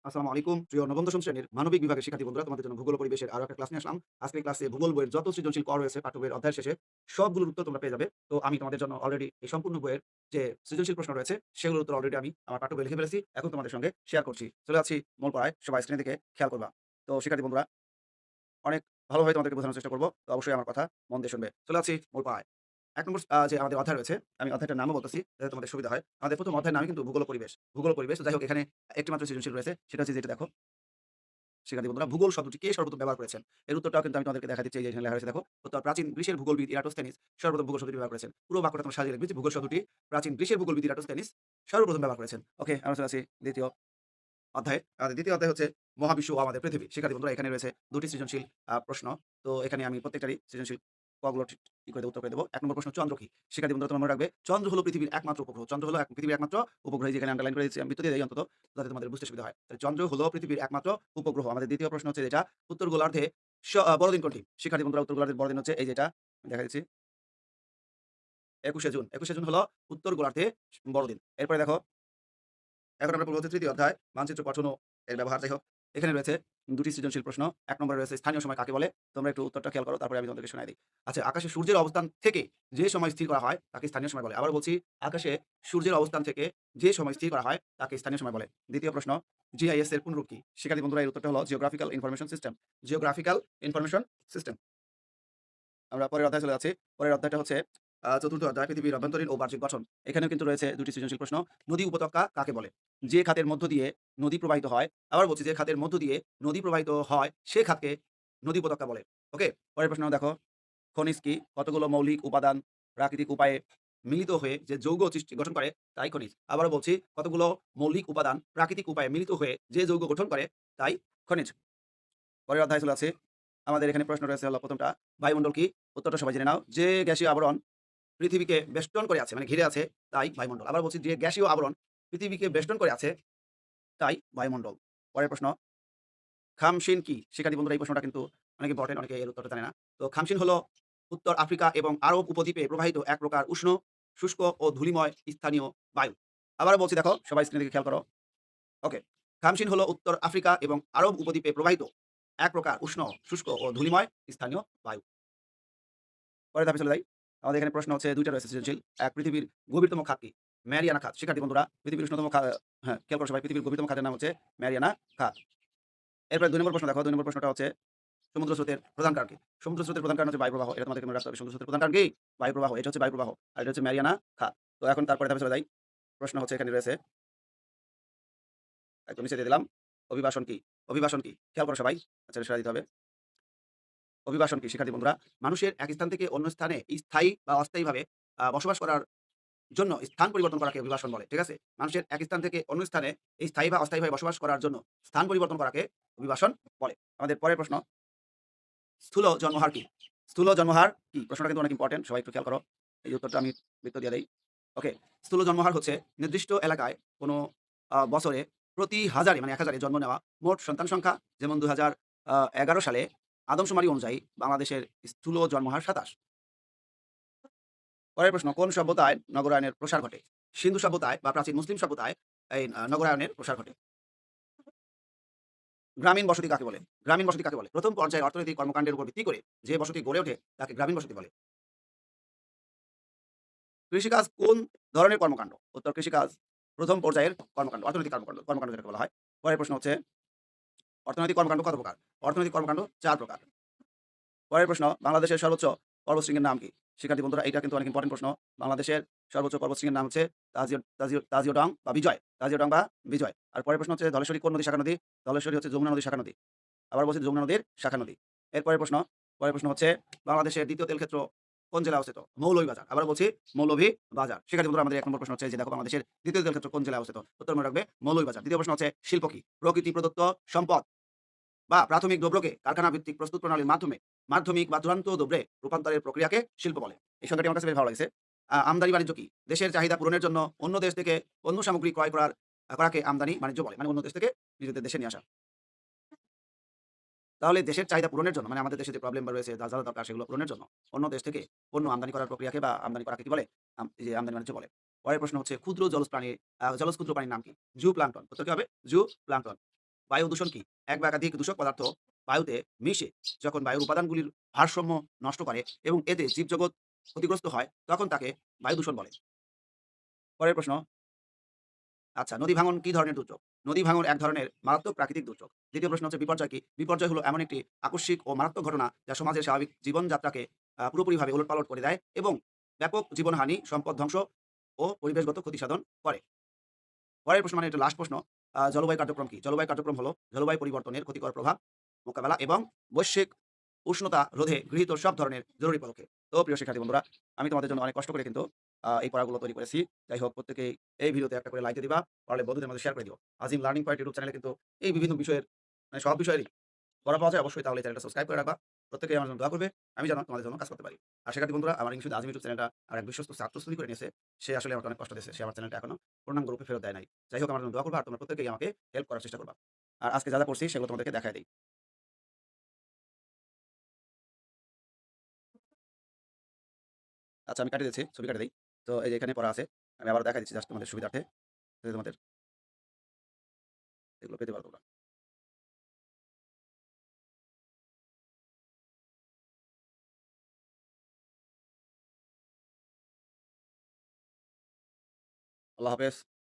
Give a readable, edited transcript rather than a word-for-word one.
আসসালামু আলাইকুম। প্রিয় নবম দশম শ্রেণীর মানবিক বিভাগের শিক্ষার্থী বন্ধুরা, তোমাদের জন্য ভূগোল ও পরিবেশের আরো একটা ক্লাস নিয়ে আসলাম। আজকের ক্লাসে ভূগোল বইয়ের যত সৃজনশীল পড়া রয়েছে পাঠ্য বইয়ের অধ্যায়ের শেষে সবগুলোর উত্তর তোমরা পেয়ে যাবে। তো আমি তোমাদের জন্য অলরেডি এই সম্পূর্ণ বইয়ের যে সৃজনশীল প্রশ্ন রয়েছে সেগুলোর উত্তর অলরেডি আমি আমার পাঠ্য বইয়ে লিখে ফেলেছি। এখন তোমাদের সঙ্গে শেয়ার করছি। চলে যাচ্ছি মূল পড়ায়। সবাই স্ক্রিনের দিকে খেয়াল করবা। তো শিক্ষার্থী বন্ধুরা, অনেক ভালোভাবে তোমাদেরকে বোঝানোর চেষ্টা করব। তো অবশ্যই আমার কথা মন দিয়ে শুনবে। চলে যাচ্ছি মূল পড়ায়। ১ নম্বর যে আমাদের অধ্যায় রয়েছে, আমি অধ্যায়টার নামও বলতেছি যাতে তোমাদের সুবিধা হয়। আমাদের ১ম অধ্যায়ের নামই কিন্তু ভূগোল ও পরিবেশ। ভূগোল ও পরিবেশ। তো যাই হোক, এখানে একটি মাত্র সৃজনশীল রয়েছে। সেটা হচ্ছে যেটা দেখো, শিক্ষার্থী বন্ধুরা, ভূগোল শব্দটি কে সর্বপ্রথম ব্যবহার করেছেন? এর উত্তরটাও কিন্তু আমি তোমাদেরকে দেখা দিচ্ছি। এই যে এখানে লেখা রয়েছে দেখো। উত্তর: প্রাচীন গ্রিসের ভূগোলবিদ ইরাটোস্থেনিস সর্বপ্রথম ভূগোল শব্দটি ব্যবহার করেছেন। পুরো বাক্যটা তোমরা সাজিয়ে লিখবে যে ভূগোল শব্দটি প্রাচীন গ্রিসের ভূগোলবিদ ইরাটোস্থেনিস সর্বপ্রথম ব্যবহার করেছেন। ওকে, আমরা চলে আসি দ্বিতীয় অধ্যায়ে। আমাদের দ্বিতীয় অধ্যায় হচ্ছে মহাবিশ্ব ও আমাদের পৃথিবী। শিক্ষার্থী বন্ধুরা, এখানে রয়েছে ২ টি সৃজনশীল প্রশ্ন। তো এখানে আমি প্রত্যেকটারই সৃজনশীল কগুলো ঠিক করে উত্তর করে দেব। ১ নম্বর প্রশ্ন: চন্দ্র কি? শিক্ষার্থী বন্ধুরা, তোমরা মনে রাখবে চন্দ্র হলো পৃথিবীর একমাত্র উপগ্রহ। চন্দ্র হলো পৃথিবীর একমাত্র উপগ্রহ। এই যে এখানে আন্ডারলাইন করে দিয়েছি, আমি বৃত্ত দিয়ে দেই অন্তত যাতে তোমাদের বুঝতে সুবিধা হয়। তাহলে চন্দ্র হলো পৃথিবীর একমাত্র উপগ্রহ। আমাদের দ্বিতীয় প্রশ্ন হচ্ছে যেটা, উত্তর গোলার্ধে বড়দিন কোনটি? শিক্ষার্থী বন্ধুরা, উত্তর গোলার্ধের বড়দিন হচ্ছে এই যেটা আমি দেখা দিচ্ছি ২১শে জুন। ২১শে জুন হলো উত্তর গোলার্ধে বড়দিন। এরপরে দেখো, এখন আমরা পড়ব হচ্ছে তৃতীয় অধ্যায় মানচিত্র পঠন ও এর ব্যবহার। যাই হোক, এখানে রয়েছে ২ টি সৃজনশীল প্রশ্ন। ১ নম্বরে রয়েছে স্থানীয় সময় কাকে বলে? তোমরা একটু উত্তরটা খেয়াল করো, তারপরে আমি তোমাদেরকে শোনায় দিই। আচ্ছা, আকাশে সূর্যের অবস্থান থেকে যে সময় স্থির করা হয় তাকে স্থানীয় সময় বলে। আবারও বলছি, আকাশে সূর্যের অবস্থান থেকে যে সময় স্থির করা হয় তাকে স্থানীয় সময় বলে। দ্বিতীয় প্রশ্ন: জিআইএস এর পূর্ণরূপ কি? শিক্ষার্থী বন্ধুরা, এর উত্তরটা হলো geographical information system. Geographical information system. আমরা পরের অধ্যায়ে চলে যাচ্ছি। পরের অধ্যায়টা হচ্ছে ৪র্থ অধ্যায় পৃথিবীর অভ্যন্তরীণ ও বাহ্যিক গঠন। এখানেও কিন্তু রয়েছে ২ টি সৃজনশীল প্রশ্ন। নদী উপত্যকা কাকে বলে? যে খাতের মধ্য দিয়ে নদী প্রবাহিত হয়, আবার বলছি যে খাতের মধ্য দিয়ে নদী প্রবাহিত হয় সে খাতকে নদী উপত্যকা বলে। ওকে? পরের প্রশ্ন দেখো, খনিজ কি? কতগুলো মৌলিক উপাদান প্রাকৃতিক উপায়ে মিলিত হয়ে যে যৌগ গঠন করে তাই খনিজ। আবারও বলছি, কতগুলো মৌলিক উপাদান প্রাকৃতিক উপায়ে মিলিত হয়ে যে যৌগ গঠন করে তাই খনিজ। পরের অধ্যায়ে চলে যাচ্ছি। আমাদের এখানে প্রশ্ন রয়েছে হলো ১ম টা, বায়ুমণ্ডল কি? উত্তরটা সবাই জেনে নাও। যে গ্যাসীয় আবরণ পৃথিবীকে বেষ্টন করে আছে, মানে ঘিরে আছে, তাই বায়ুমণ্ডল। আবার বলছি, যে গ্যাসীয় আবরণ পৃথিবীকে বেষ্টন করে আছে তাই বায়ুমণ্ডল। পরের প্রশ্ন, খামশিন কি? শিক্ষার্থী বন্ধুরা, এই প্রশ্নটা কিন্তু অনেক ইম্পোর্টেন্ট, অনেকে এর উত্তরটা জানে না। তো খামশিন হলো উত্তর আফ্রিকা এবং আরব উপদ্বীপে প্রবাহিত এক প্রকার উষ্ণ, শুষ্ক ও ধূলিময় স্থানীয় বায়ু। আবারও বলছি, দেখো সবাই স্ক্রিনের দিকে খেয়াল করো। ওকে, খামশিন হলো উত্তর আফ্রিকা এবং আরব উপদ্বীপে প্রবাহিত এক প্রকার উষ্ণ, শুষ্ক ও ধূলিময় স্থানীয় বায়ু। পরের ধাপে চলে যাই। আমাদের এখানে প্রশ্ন হচ্ছে ২ টা রয়েছে সৃজনশীল। পৃথিবীর গভীরতম খাত কি? ম্যারিয়ানা খাত। শিক্ষার্থী বন্ধুরা, পৃথিবীর উষ্ণতম হ্যাঁ, খেয়াল করো সবাই, পৃথিবীর গভীরতম খাতের নাম হচ্ছে ম্যারিয়ানা খাত। এরপরে ২ নম্বর প্রশ্ন দেখো। ২ নম্বর প্রশ্নটা হচ্ছে সমুদ্র স্রোতের প্রধান কারণ কি? সমুদ্র স্রোতের প্রধান কারণ হচ্ছে বায়ু প্রবাহ। এটা তোমাদেরকে মনে রাখতে হবে। সমুদ্র স্রোতের প্রধান কারণ কি? বায়ু প্রবাহ। এটা হচ্ছে বায়ু প্রবাহ। আর এটা হচ্ছে ম্যারিয়ানা খাত। তো এখন তারপরের ধাপে চলে যাই। প্রশ্ন হচ্ছে এখানে রয়েছে, একদম নিচে দিয়ে দিলাম। অভিবাসন কি? অভিবাসন কি? খেয়াল করো সবাই। আচ্ছা, এটা সরাই দিতে হবে। অভিবাসন কি? শিক্ষার্থী বন্ধুরা, মানুষের এক স্থান থেকে অন্য স্থানে স্থায়ী বা অস্থায়ীভাবে বসবাস করার জন্য স্থান পরিবর্তন করাকে অভিবাসন বলে। ঠিক আছে? মানুষের এক স্থান থেকে অন্য স্থানে এই স্থায়ী বা অস্থায়ীভাবে বসবাস করার জন্য স্থান পরিবর্তন করাকে অভিবাসন বলে। আমাদের পরের প্রশ্ন, স্থূল জন্মহার কি? স্থূল জন্মহার কি? প্রশ্নটা কিন্তু অনেক ইম্পোর্টেন্ট। সবাই একটু খেয়াল করো। এই উত্তরটা আমি বৃত্ত দিয়ে দেই। ওকে। স্থূল জন্মহার হচ্ছে নির্দিষ্ট এলাকায় কোনো বছরে প্রতি হাজারে, মানে ১০০০ এ জন্ম নেওয়া মোট সন্তান সংখ্যা। যেমন ২০১১ সালে আদমশুমারি অনুযায়ী বাংলাদেশের স্থূল জন্মহার ২৭। পরের প্রশ্ন, কোন সভ্যতায় নগরায়নের প্রসার ঘটে? সিন্ধু সভ্যতায় বা প্রাচীন মুসলিম সভ্যতায় এই নগরায়নের প্রসার ঘটে। গ্রামীণ বসতি কাকে বলে? গ্রামীণ বসতি কাকে বলে? প্রথম পর্যায়ের অর্থনৈতিক কর্মকাণ্ডের উপর ভিত্তি করে যে বসতি গড়ে ওঠে তাকে গ্রামীণ বসতি বলে। কৃষিকাজ কোন ধরনের কর্মকাণ্ড? উত্তর: কৃষিকাজ প্রথম পর্যায়ের কর্মকাণ্ড, অর্থনৈতিক কর্মকাণ্ড কর্মকাণ্ড যেটাকে বলা হয়। পরের প্রশ্ন হচ্ছে, অর্থনৈতিক কর্মকাণ্ড কত প্রকার? অর্থনৈতিক কর্মকাণ্ড ৪ প্রকার। পরের প্রশ্ন, বাংলাদেশের সর্বোচ্চ পর্বতশৃঙ্গের নাম কি? শিক্ষার্থী বন্ধুরা, এইটা কিন্তু অনেক ইম্পোর্টেন্ট প্রশ্ন। বাংলাদেশের সর্বোচ্চ পর্বতশৃঙ্গের নাম হচ্ছে তাজিওডং বা বিজয়। তাজিওডং বা বিজয়। আর পরের প্রশ্ন হচ্ছে, ধলেশ্বরী কোন নদীর শাখা নদী? ধলেশ্বরী হচ্ছে যমুনা নদীর শাখা নদী। আবার বলছি, যমুনা নদীর শাখা নদী। পরের প্রশ্ন হচ্ছে, বাংলাদেশের দ্বিতীয় তেল ক্ষেত্র কোন জেলায় অবস্থিত? মৌলভীবাজার। আবার বলছি, মৌলভীবাজার। শিক্ষার্থী বন্ধুরা, আমাদের ১ নম্বর প্রশ্ন হচ্ছে যে দেখো, বাংলাদেশের দ্বিতীয় তেল ক্ষেত্র কোন জেলায় অবস্থিত? উত্তর মনে রাখবে, মৌলভীবাজার। দ্বিতীয় প্রশ্ন হচ্ছে, শিল্প কি? প্রকৃতি প্রদত্ত সম্পদ বা প্রাথমিক দ্রব্যকে কারখানা ভিত্তিক প্রস্তুত প্রণালীর মাধ্যমে মাধ্যমিক বা চূড়ান্ত দ্রব্যে রূপান্তরের প্রক্রিয়াকে শিল্প বলে। এই সংখ্যাটি আমার কাছে বেশ ভালো লাগছে। আমদানি বাণিজ্য কি? দেশের চাহিদা পূরণের জন্য অন্য দেশ থেকে পণ্য সামগ্রী ক্রয় করাকে আমদানি বাণিজ্য বলে। মানে অন্য দেশ থেকে নিজেদের দেশে নিয়ে আসা। তাহলে দেশের চাহিদা পূরণের জন্য, মানে আমাদের দেশে যে প্রবলেম রয়েছে, যা যা দরকার সেগুলো পূরণের জন্য অন্য দেশ থেকে পণ্য আমদানি করার প্রক্রিয়াকে বা আমদানি করাকে কি বলে? এই যে আমদানি বাণিজ্য বলে। পরের প্রশ্ন হচ্ছে, ক্ষুদ্র জলজ প্রাণীর জলজ ক্ষুদ্র প্রাণীর নাম কি? জু প্লাঙ্কটন। উত্তর কি হবে? জু প্লাঙ্কটন। বায়ু দূষণ কি? এক বা একাধিক দূষক পদার্থ বায়ুতে মিশে যখন বায়ুর উপাদানগুলির ভারসাম্য নষ্ট করে এবং এতে জীবজগৎ ক্ষতিগ্রস্ত হয়, তখন তাকে বায়ু দূষণ বলে। পরের প্রশ্ন, আচ্ছা, নদী ভাঙন কি ধরনের দুর্যোগ? নদী ভাঙন এক ধরনের মারাত্মক প্রাকৃতিক দুর্যোগ। দ্বিতীয় প্রশ্ন হচ্ছে বিপর্যয় কি? বিপর্যয় হলো এমন একটি আকস্মিক ও মারাত্মক ঘটনা যা সমাজের স্বাভাবিক জীবনযাত্রাকে পুরোপুরিভাবে ওলটপালট করে দেয় এবং ব্যাপক জীবনহানি, সম্পদ ধ্বংস ও পরিবেশগত ক্ষতি সাধন করে। পরের প্রশ্ন মানে এটা লাস্ট প্রশ্ন। জলবায়ু কার্যক্রম কি? জলবায়ু কার্যক্রম হলো জলবায়ু পরিবর্তনের ক্ষতিকর প্রভাব মোকাবেলা এবং বৈশ্বিক উষ্ণতা রোধে গৃহীত সব ধরনের জরুরি পদক্ষেপ। তো প্রিয় শিক্ষার্থী বন্ধুরা, আমি তোমাদের জন্য অনেক কষ্ট করে কিন্তু এই পড়াগুলো তৈরি করেছি। যাই হোক, প্রত্যেকেই এই ভিডিওতে একটা করে লাইক দিয়ে দিবা। পারলে বন্ধুদের মধ্যে শেয়ার করে দিও। আজিম লার্নিং পয়েন্ট ইউটিউব চ্যানেলে কিন্তু এই বিভিন্ন বিষয়ের মানে সব বিষয়েরই পড়া পাওয়া যায়। অবশ্যই তাহলে এই চ্যানেলটা সাবস্ক্রাইব করে রাখবা। প্রত্যেকেই আমার জন্য দোয়া করবে। আমি যেন তোমাদের জন্য কাজ করতে পারি। আর শিক্ষার্থী বন্ধুরা, আমার ইংলিশ উইথ আজিম ইউটিউব চ্যানেলটা আর এক বিশ্বস্ত ছাত্র চুরি করে নিয়েছে। সে আসলে আমাকে অনেক কষ্ট দিয়েছে। সে আমার চ্যানেলটা এখনো পূর্ণাঙ্গ রূপে ফেরত দেয় নাই। যাই হোক, আমার জন্য দোয়া করবা আর তোমরা প্রত্যেকেই আমাকে হেল্প করার চেষ্টা করবা। আর আজকে যা পড়ছি সেগুলো তোমাদেরকে দেখায় দেই। আচ্ছা, আমি কাটিয়ে দিচ্ছি। ছবি কেটে দেই। তো এই যে এখানে পড়া আছে। আমি আবারও দেখায় দিচ্ছি জাস্ট তোমাদের সুবিধার্থে। যাতে তোমাদের এগুলো পেতে পারো তোমরা। আল্লাহ হাফেজ।